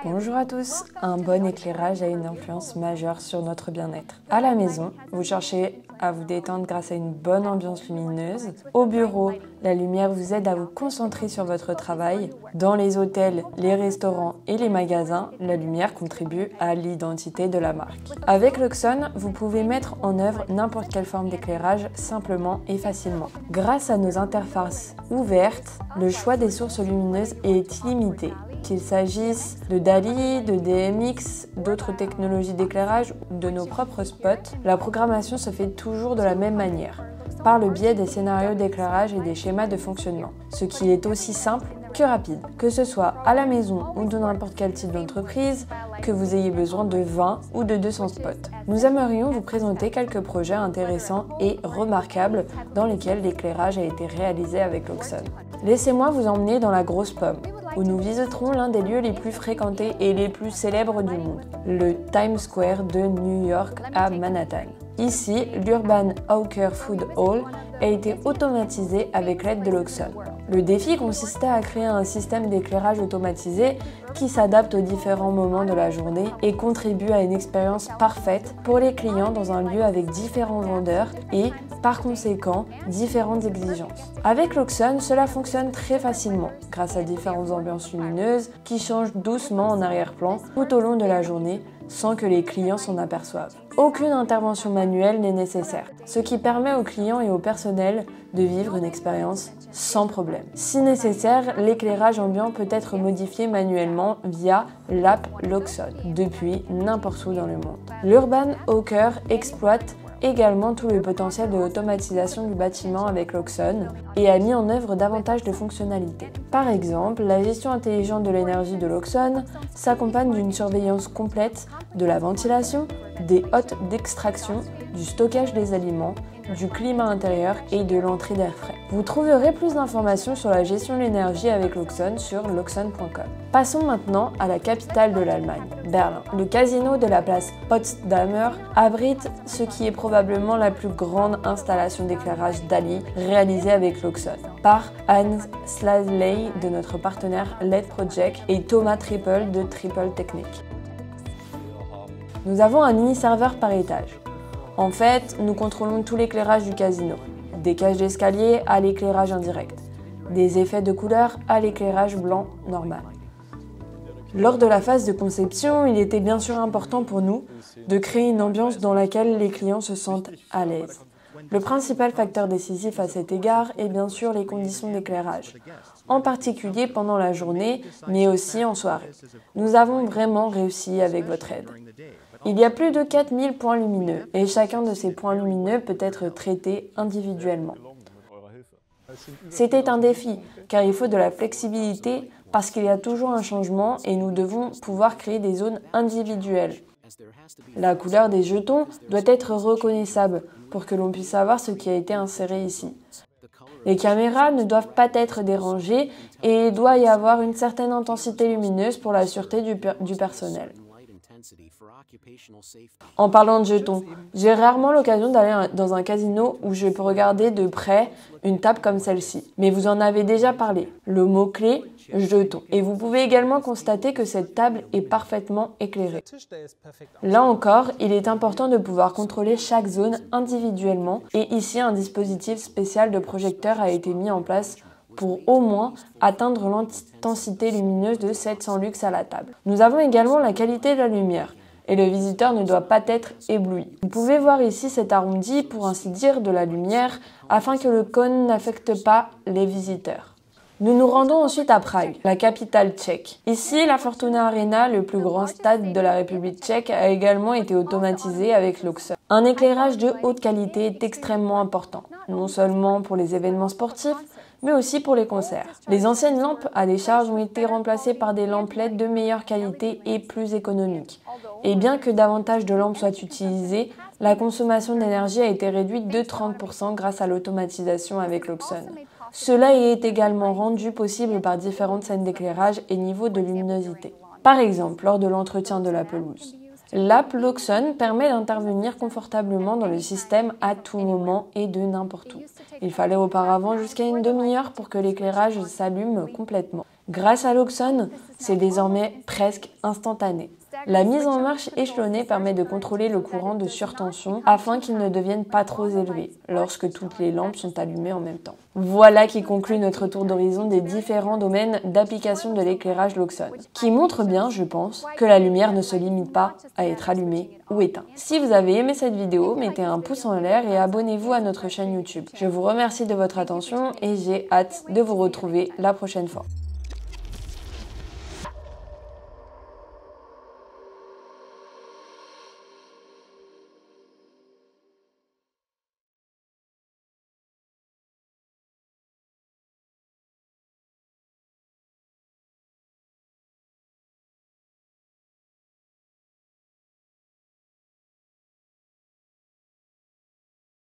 Bonjour à tous, un bon éclairage a une influence majeure sur notre bien-être. À la maison, vous cherchez à vous détendre grâce à une bonne ambiance lumineuse. Au bureau, la lumière vous aide à vous concentrer sur votre travail. Dans les hôtels, les restaurants et les magasins, la lumière contribue à l'identité de la marque. Avec Luxon, vous pouvez mettre en œuvre n'importe quelle forme d'éclairage simplement et facilement. Grâce à nos interfaces ouvertes, le choix des sources lumineuses est illimité. Qu'il s'agisse de DALI, de DMX, d'autres technologies d'éclairage ou de nos propres spots, la programmation se fait toujours de la même manière, par le biais des scénarios d'éclairage et des schémas de fonctionnement, ce qui est aussi simple que rapide. Que ce soit à la maison ou dans n'importe quel type d'entreprise, que vous ayez besoin de 20 ou de 200 spots. Nous aimerions vous présenter quelques projets intéressants et remarquables dans lesquels l'éclairage a été réalisé avec Luxon. Laissez-moi vous emmener dans la Grosse Pomme, où nous visiterons l'un des lieux les plus fréquentés et les plus célèbres du monde, le Times Square de New York à Manhattan. Ici, l'Urban Hawker Food Hall a été automatisé avec l'aide de Luxon. Le défi consistait à créer un système d'éclairage automatisé qui s'adapte aux différents moments de la journée et contribue à une expérience parfaite pour les clients dans un lieu avec différents vendeurs et, par conséquent, différentes exigences. Avec Luxon, cela fonctionne très facilement grâce à différentes ambiances lumineuses qui changent doucement en arrière-plan tout au long de la journée sans que les clients s'en aperçoivent. Aucune intervention manuelle n'est nécessaire, ce qui permet aux clients et au personnel de vivre une expérience sans problème. Si nécessaire, l'éclairage ambiant peut être modifié manuellement via l'app Luxon, depuis n'importe où dans le monde. L'Urban Hawker exploite également tout le potentiel de l'automatisation du bâtiment avec Luxon et a mis en œuvre davantage de fonctionnalités. Par exemple, la gestion intelligente de l'énergie de Luxon s'accompagne d'une surveillance complète de la ventilation, des hottes d'extraction, du stockage des aliments, du climat intérieur et de l'entrée d'air frais. Vous trouverez plus d'informations sur la gestion de l'énergie avec Luxon sur luxon.com. Passons maintenant à la capitale de l'Allemagne, Berlin. Le casino de la place Potsdamer abrite ce qui est probablement la plus grande installation d'éclairage DALI réalisée avec Luxon par Hans Sladley de notre partenaire LED Project et Thomas Triple de Triple Technique. Nous avons un mini-serveur par étage. En fait, nous contrôlons tout l'éclairage du casino, des cages d'escalier à l'éclairage indirect, des effets de couleur à l'éclairage blanc normal. Lors de la phase de conception, il était bien sûr important pour nous de créer une ambiance dans laquelle les clients se sentent à l'aise. Le principal facteur décisif à cet égard est bien sûr les conditions d'éclairage, en particulier pendant la journée, mais aussi en soirée. Nous avons vraiment réussi avec votre aide. Il y a plus de 4000 points lumineux et chacun de ces points lumineux peut être traité individuellement. C'était un défi car il faut de la flexibilité parce qu'il y a toujours un changement et nous devons pouvoir créer des zones individuelles. La couleur des jetons doit être reconnaissable pour que l'on puisse savoir ce qui a été inséré ici. Les caméras ne doivent pas être dérangées et il doit y avoir une certaine intensité lumineuse pour la sûreté du personnel. En parlant de jetons, j'ai rarement l'occasion d'aller dans un casino où je peux regarder de près une table comme celle-ci. Mais vous en avez déjà parlé, le mot-clé jeton. Et vous pouvez également constater que cette table est parfaitement éclairée. Là encore, il est important de pouvoir contrôler chaque zone individuellement et ici un dispositif spécial de projecteur a été mis en place pour au moins atteindre l'intensité lumineuse de 700 lux à la table. Nous avons également la qualité de la lumière et le visiteur ne doit pas être ébloui. Vous pouvez voir ici cet arrondi, pour ainsi dire, de la lumière afin que le cône n'affecte pas les visiteurs. Nous nous rendons ensuite à Prague, la capitale tchèque. Ici, la Fortuna Arena, le plus grand stade de la République tchèque, a également été automatisé avec Luxon. Un éclairage de haute qualité est extrêmement important, non seulement pour les événements sportifs, mais aussi pour les concerts. Les anciennes lampes à décharge ont été remplacées par des lampes LED de meilleure qualité et plus économiques. Et bien que davantage de lampes soient utilisées, la consommation d'énergie a été réduite de 30% grâce à l'automatisation avec Luxon. Cela est également rendu possible par différentes scènes d'éclairage et niveaux de luminosité. Par exemple, lors de l'entretien de la pelouse. L'app Luxon permet d'intervenir confortablement dans le système à tout moment et de n'importe où. Il fallait auparavant jusqu'à une demi-heure pour que l'éclairage s'allume complètement. Grâce à l'Auxone, c'est désormais presque instantané. La mise en marche échelonnée permet de contrôler le courant de surtension afin qu'il ne devienne pas trop élevé lorsque toutes les lampes sont allumées en même temps. Voilà qui conclut notre tour d'horizon des différents domaines d'application de l'éclairage L'Auxone, qui montre bien, je pense, que la lumière ne se limite pas à être allumée ou éteinte. Si vous avez aimé cette vidéo, mettez un pouce en l'air et abonnez-vous à notre chaîne YouTube. Je vous remercie de votre attention et j'ai hâte de vous retrouver la prochaine fois.